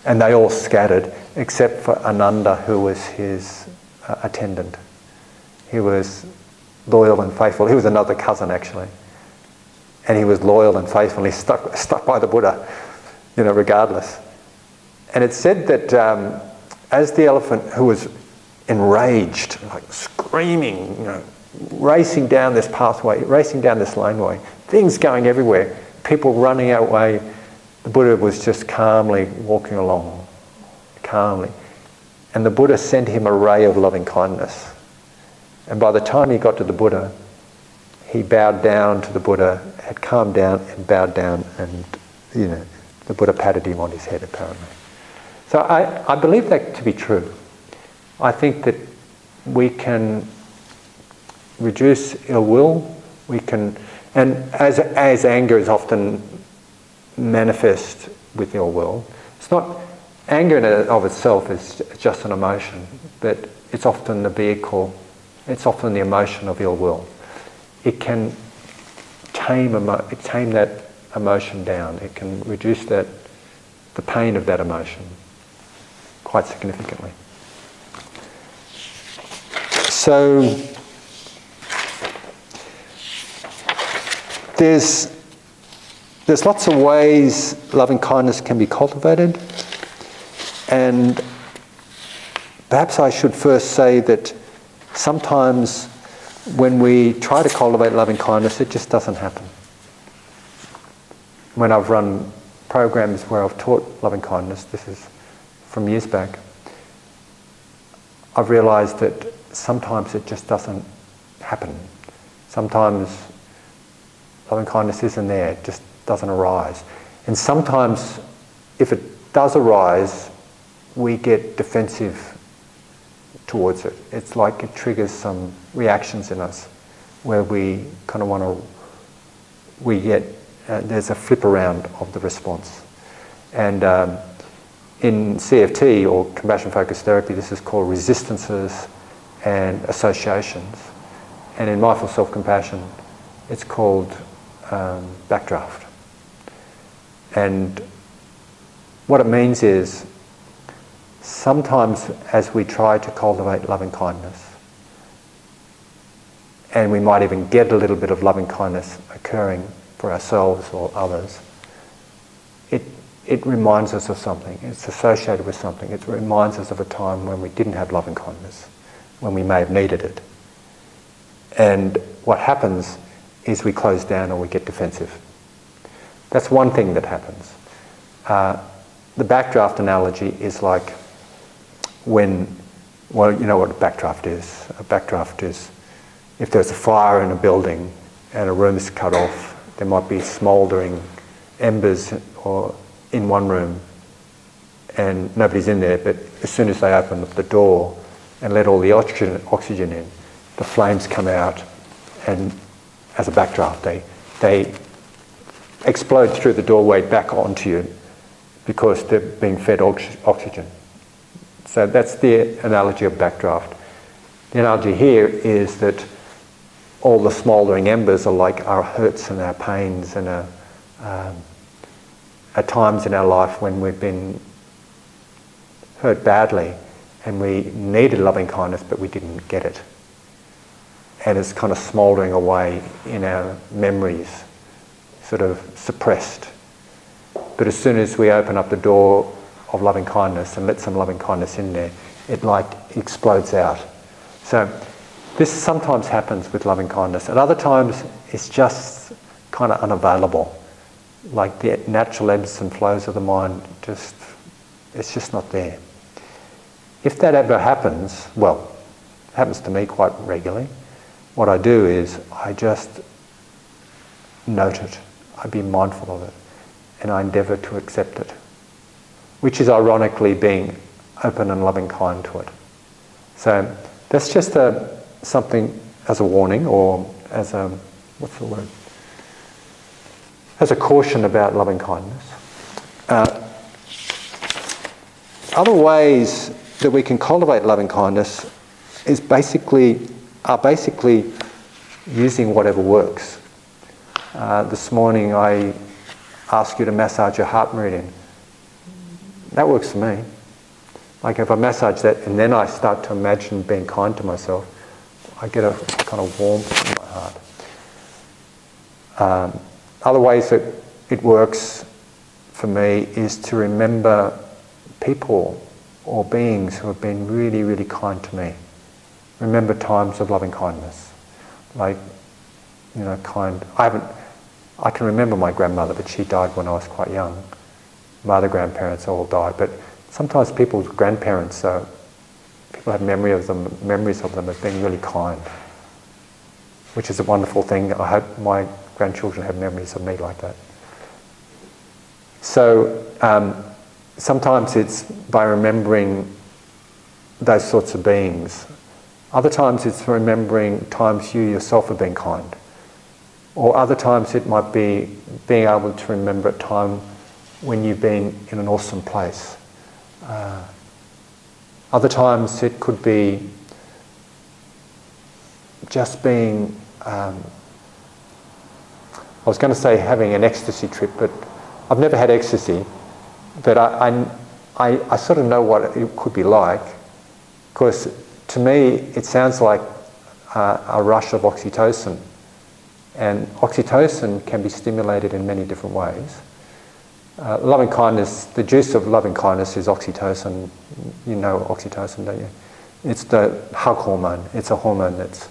And they all scattered, except for Ananda, who was his attendant. He was loyal and faithful. He was another cousin, actually. And he was loyal and faithful. He stuck by the Buddha, regardless. And it said that as the elephant, who was enraged, like screaming, racing down this pathway, racing down this laneway, things going everywhere, people running our way, the Buddha was just calmly walking along, calmly. And the Buddha sent him a ray of loving kindness. And by the time he got to the Buddha, he bowed down to the Buddha, had calmed down and bowed down, and the Buddha patted him on his head, apparently. So I believe that to be true. I think that we can reduce ill will, and as anger is often manifest with ill will, it's not, anger in and of itself is just an emotion, but it's often the vehicle, it's often the emotion of ill will. It can tame that emotion down. It can reduce the pain of that emotion quite significantly. So there's lots of ways loving kindness can be cultivated, and perhaps I should first say that sometimes when we try to cultivate loving kindness, it just doesn't happen. When I've run programs where I've taught loving kindness, this is from years back, I've realised that sometimes it just doesn't happen. Sometimes loving kindness isn't there, it just doesn't arise. And sometimes, if it does arise, we get defensive towards it. It's like it triggers some reactions in us where we kind of want to, there's a flip around of the response. And in CFT, or compassion focused therapy, this is called resistances and associations. And in mindful self-compassion, it's called backdraft. And what it means is, sometimes as we try to cultivate loving kindness, and we might even get a little bit of loving kindness occurring for ourselves or others, it reminds us of something. It's associated with something. It reminds us of a time when we didn't have loving kindness, when we may have needed it. And what happens is we close down or we get defensive. That's one thing that happens. The backdraft analogy is like when, well, you know what a backdraft is. A backdraft is if there's a fire in a building and a room is cut off, there might be smouldering embers or in one room and nobody's in there, but as soon as they open up the door and let all the oxygen in, the flames come out, and as a backdraft they explode through the doorway back onto you because they're being fed oxygen. So that's the analogy of backdraft. The analogy here is that all the smouldering embers are like our hurts and our pains and at times in our life when we've been hurt badly and we needed loving kindness but we didn't get it. And it's kind of smouldering away in our memories, sort of suppressed. But as soon as we open up the door of loving kindness and let some loving kindness in there, it like explodes out. So this sometimes happens with loving kindness. At other times, it's just kind of unavailable. Like the natural ebbs and flows of the mind, it's just not there. If that ever happens, well, it happens to me quite regularly, what I do is I just note it. I be mindful of it. And I endeavour to accept it. Which is ironically being open and loving kind to it. So that's just something as a warning, or as a, what's the word? As a caution about loving kindness. Other ways that we can cultivate loving kindness are basically using whatever works. This morning I asked you to massage your heart meridian. That works for me. Like if I massage that and then I start to imagine being kind to myself, I get a kind of warmth in my heart. Other ways that it works for me is to remember people or beings who have been really, really kind to me. Remember times of loving kindness. Like, you know, kind. I can remember my grandmother, but she died when I was quite young. My other grandparents all died, but sometimes people's grandparents, people have memories of them as being really kind, which is a wonderful thing. I hope my grandchildren have memories of me like that. So sometimes it's by remembering those sorts of beings. Other times it's remembering times you yourself have been kind. Or other times it might be being able to remember a time when you've been in an awesome place. Other times it could be just being, I was going to say having an ecstasy trip, but I've never had ecstasy, but I sort of know what it could be like, because to me it sounds like a rush of oxytocin. And oxytocin can be stimulated in many different ways. Loving kindness, the juice of loving kindness is oxytocin. You know oxytocin, don't you? It's the hug hormone. It's a hormone that's...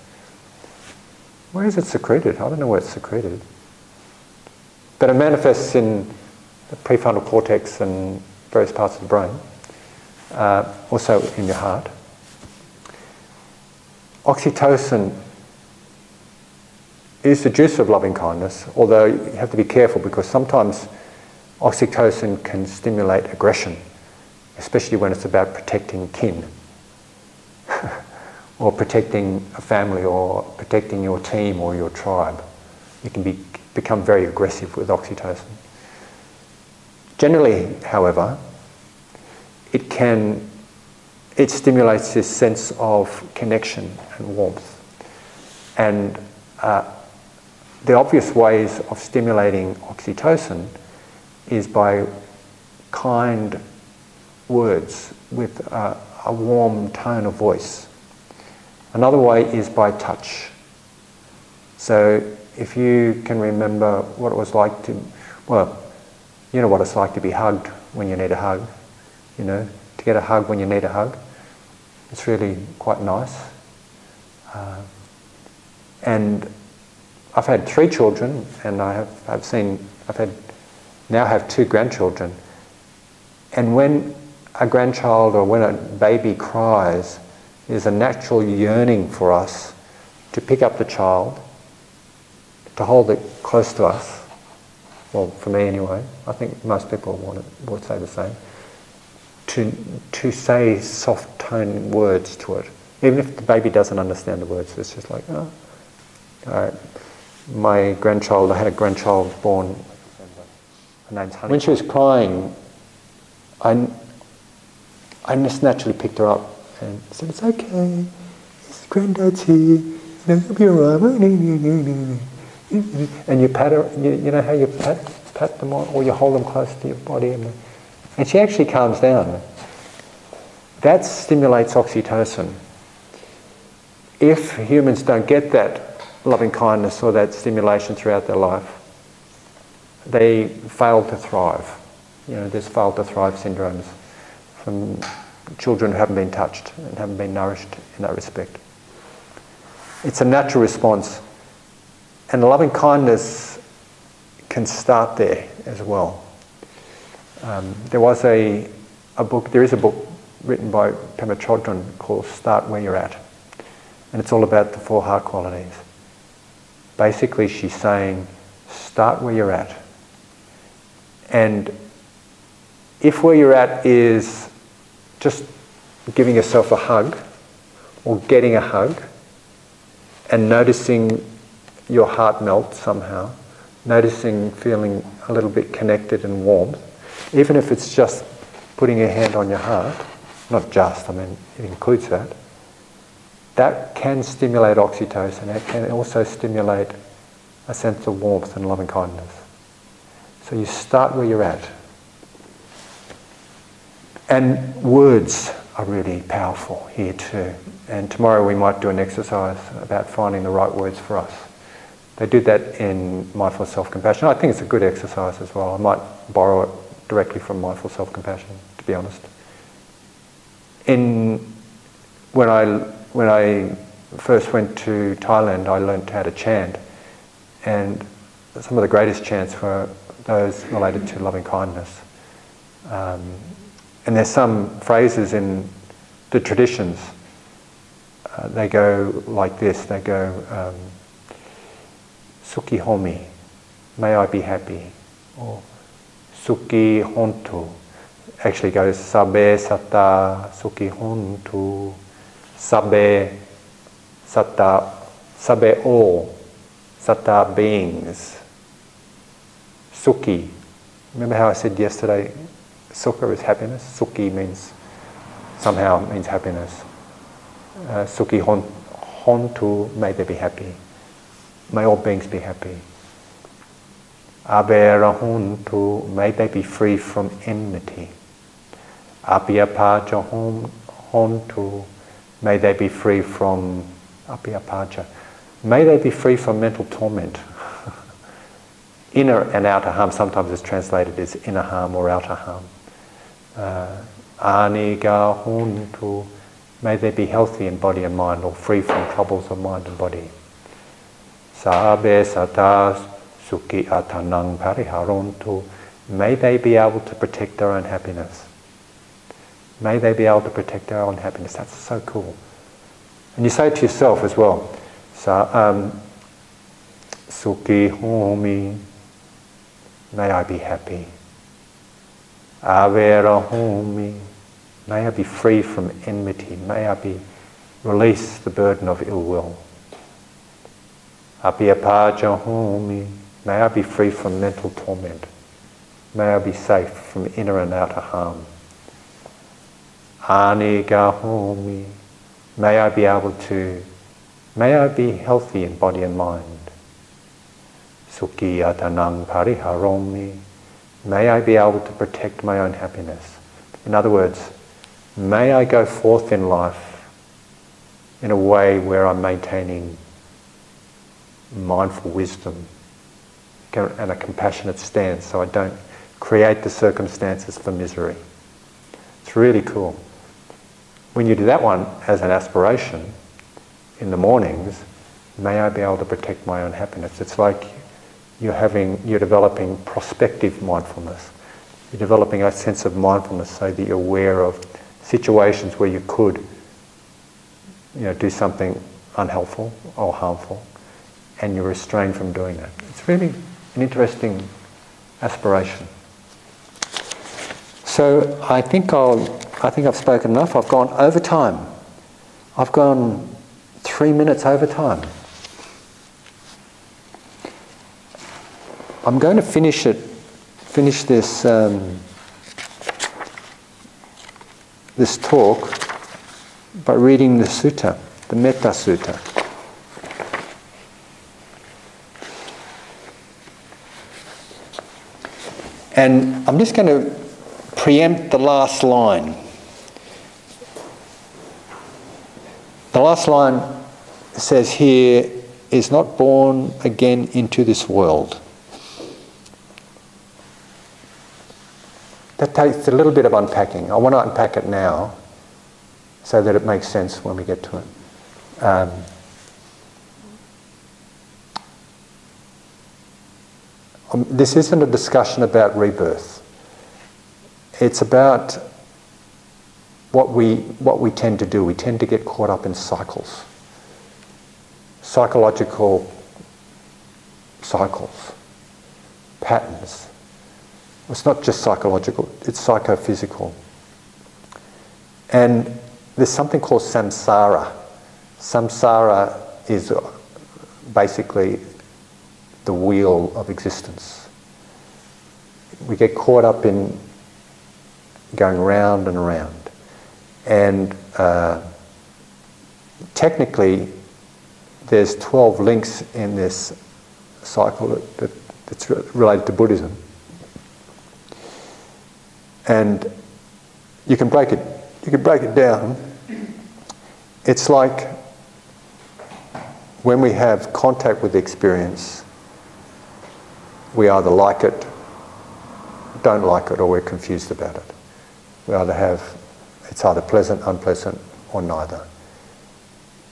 Where is it secreted? I don't know where it's secreted. But it manifests in the prefrontal cortex and various parts of the brain. Also in your heart. Oxytocin is the juice of loving kindness, although you have to be careful because sometimes oxytocin can stimulate aggression, especially when it's about protecting kin or protecting a family or protecting your team or your tribe. You can become very aggressive with oxytocin. Generally, however, it stimulates this sense of connection and warmth. And the obvious ways of stimulating oxytocin is by kind words with a warm tone of voice. Another way is by touch. So if you can remember what it was like to, well, You know what it's like to be hugged when you need a hug, you know, to get a hug when you need a hug. It's really quite nice. And I've had 3 children, and now have 2 grandchildren. And when a grandchild or when a baby cries, there's a natural yearning for us to pick up the child, to hold it close to us. Well, for me anyway, I think most people would say the same. To say soft tone words to it, even if the baby doesn't understand the words. It's just like, oh. My grandchild, I had a grandchild born. Her name's Honey. When she was crying, I just naturally picked her up and said, "It's okay. Granddad's here. You know, he'll be alright." And you pat her. You know how you pat them on, or you hold them close to your body, and she actually calms down. That stimulates oxytocin. If humans don't get that loving kindness or that stimulation throughout their life, they fail to thrive. You know, there's fail to thrive syndromes from children who haven't been touched and haven't been nourished in that respect. It's a natural response, and loving kindness can start there as well. There is a book written by Pema Chodron called Start Where You're At, and it's all about the 4 heart qualities. Basically, she's saying, start where you're at. And if where you're at is just giving yourself a hug, or getting a hug, and noticing your heart melt somehow, noticing feeling a little bit connected and warm, even if it's just putting your hand on your heart, not just, I mean, it includes that, that can stimulate oxytocin. It can also stimulate a sense of warmth and loving kindness. So you start where you're at. And words are really powerful here too. And tomorrow we might do an exercise about finding the right words for us. They do that in Mindful Self-Compassion. I think it's a good exercise as well. I might borrow it directly from Mindful Self-Compassion, to be honest. When I first went to Thailand, I learned how to chant, and some of the greatest chants were those related to loving kindness. And there's some phrases in the traditions, they go like this, they go, Sukhi Homi, may I be happy, or Sukhi Hontu, actually goes Sabbe Satta Sukhi Hontu, Sabbe Satta, Sabbe all, Satta beings, Sukhi. Remember how I said yesterday, Sukha is happiness? Sukhi means, somehow means happiness. Sukhi Hontu, may they be happy. May all beings be happy. Abera Hontu, may they be free from enmity. Abhyapaja Hontu, may they be free from abhyapaja. May they be free from mental torment. Inner and outer harm, sometimes it's translated as inner harm or outer harm. Aniga Hontu, may they be healthy in body and mind, or free from troubles of mind and body. Sabbe Satas Sukhi Atanang Pariharontu, may they be able to protect their own happiness. May they be able to protect their own happiness. That's so cool. And you say to yourself as well, Sukhi Homi, may I be happy. Avera Homi, may I be free from enmity. May I release the burden of ill will. Abhyapaja Homi, may I be free from mental torment. May I be safe from inner and outer harm. Aniga Homi, may I be healthy in body and mind. Sukhi Atanang Pariharomi, may I be able to protect my own happiness. In other words, may I go forth in life in a way where I'm maintaining mindful wisdom and a compassionate stance, so I don't create the circumstances for misery. It's really cool. When you do that one as an aspiration in the mornings, may I be able to protect my own happiness. It's like you're developing prospective mindfulness. You're developing a sense of mindfulness so that you're aware of situations where you could, do something unhelpful or harmful, and you're restrained from doing that. It's really an interesting aspiration. So I think I've spoken enough. I've gone over time. I've gone 3 minutes over time. I'm going to finish this this talk by reading the sutta, the Metta Sutta. And I'm just going to preempt the last line. The last line says here, is not born again into this world. That takes a little bit of unpacking. I want to unpack it now so that it makes sense when we get to it. This isn't a discussion about rebirth. It's about what we tend to do. We tend to get caught up in cycles. Psychological cycles. Patterns. It's not just psychological, it's psychophysical. And there's something called samsara. Samsara is basically the wheel of existence. We get caught up in going round and around. And technically, there's 12 links in this cycle that's related to Buddhism. And you can break it down. It's like when we have contact with the experience, we either like it, don't like it, or we're confused about it. It's either pleasant, unpleasant, or neither.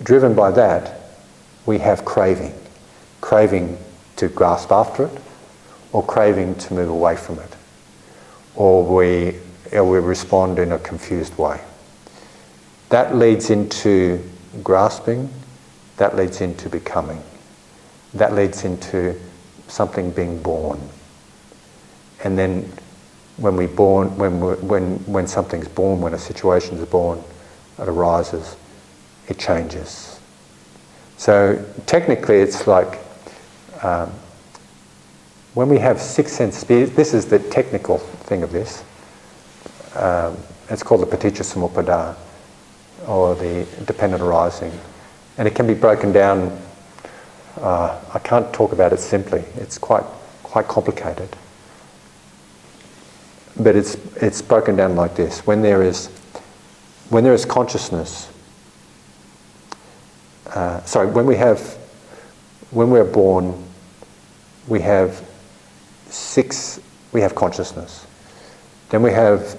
Driven by that, we have craving. Craving to grasp after it, or craving to move away from it. Or we respond in a confused way. That leads into grasping, that leads into becoming, that leads into something being born. And then when something's born, when a situation is born, it arises, it changes. So technically it's like when we have six sense experience, this is the technical thing of this. It's called the paticca samuppada, or the dependent arising. And it can be broken down, I can't talk about it simply, it's quite complicated. But it's broken down like this. When there is consciousness, when we're born, we have consciousness. Then we have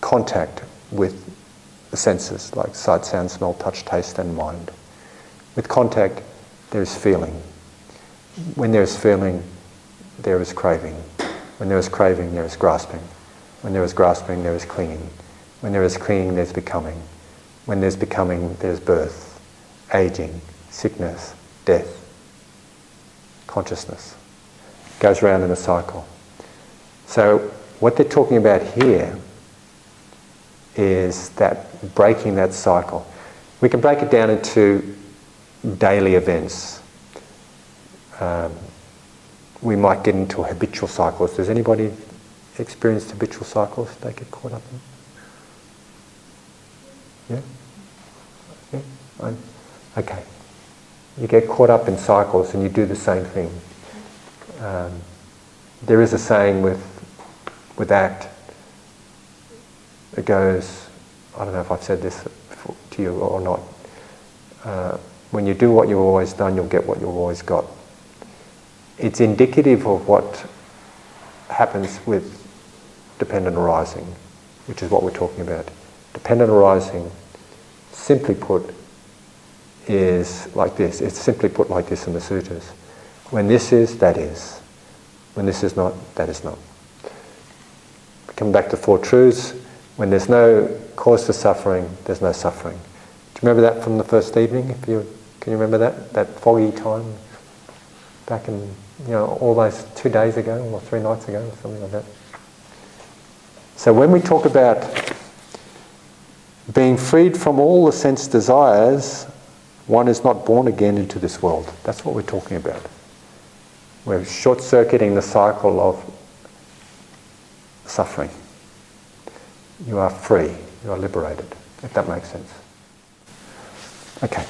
contact with the senses, like sight, sound, smell, touch, taste, and mind. With contact, there is feeling. When there is feeling, there is craving. When there is craving, there is grasping. When there is grasping, there is clinging. When there is clinging, there's becoming. When there's becoming, there's birth, aging, sickness, death, consciousness. It goes around in a cycle. So what they're talking about here is that breaking that cycle. We can break it down into daily events. We might get into habitual cycles. Does anybody experience habitual cycles they get caught up in? Yeah? Okay. You get caught up in cycles and you do the same thing. There is a saying with ACT. It goes, I don't know if I've said this to you or not. When you do what you've always done, you'll get what you've always got. It's indicative of what happens with dependent arising, which is what we're talking about. Dependent arising, simply put, is like this. It's simply put like this in the sutras. When this is, that is. When this is not, that is not. Come back to Four Truths. When there's no cause for suffering, there's no suffering. Do you remember that from the first evening? Can you remember that? That foggy time back in, all those 2 days ago or 3 nights ago or something like that. So when we talk about being freed from all the sense desires, one is not born again into this world. That's what we're talking about. We're short-circuiting the cycle of suffering. You are free. You are liberated, if that makes sense. Okay.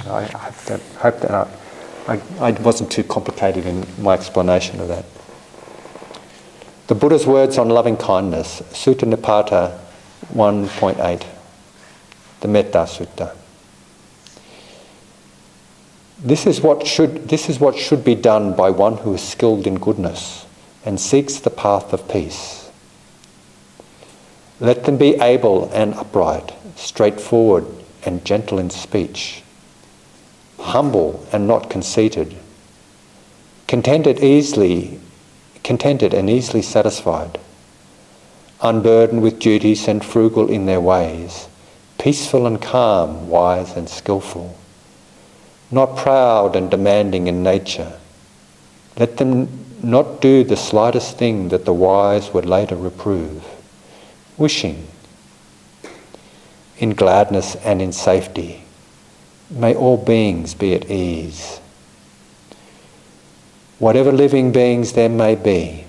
I hope that I wasn't too complicated in my explanation of that. The Buddha's words on loving kindness, Sutta Nipata 1.8, the Metta Sutta. This is what should be done by one who is skilled in goodness and seeks the path of peace. Let them be able and upright, straightforward and gentle in speech, humble and not conceited, contented and easily satisfied, unburdened with duties and frugal in their ways, peaceful and calm, wise and skillful, not proud and demanding in nature. Let them not do the slightest thing that the wise would later reprove, wishing in gladness and in safety. May all beings be at ease. Whatever living beings there may be,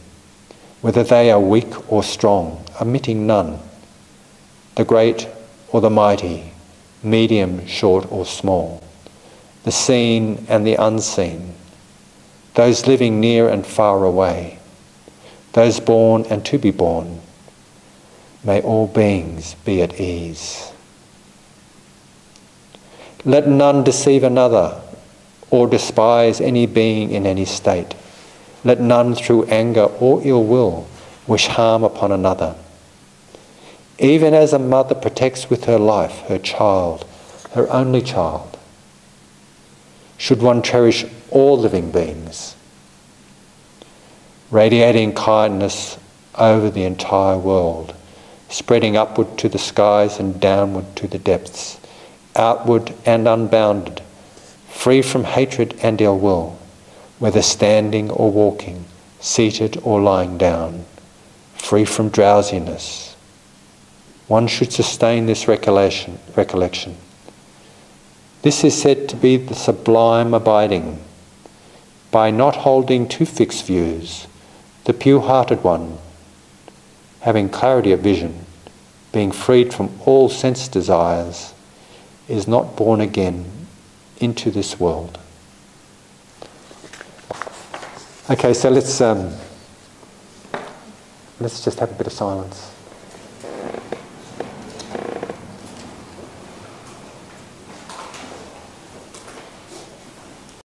whether they are weak or strong, omitting none, the great or the mighty, medium, short or small, the seen and the unseen, those living near and far away, those born and to be born, may all beings be at ease. Let none deceive another or despise any being in any state. Let none through anger or ill will wish harm upon another. Even as a mother protects with her life her child, her only child, should one cherish all living beings, radiating kindness over the entire world, spreading upward to the skies and downward to the depths, outward and unbounded, free from hatred and ill will, whether standing or walking, seated or lying down, free from drowsiness. One should sustain this recollection. This is said to be the sublime abiding. By not holding to fixed views, the pure-hearted one, having clarity of vision, being freed from all sense desires, is not born again into this world. Okay, so let's just have a bit of silence.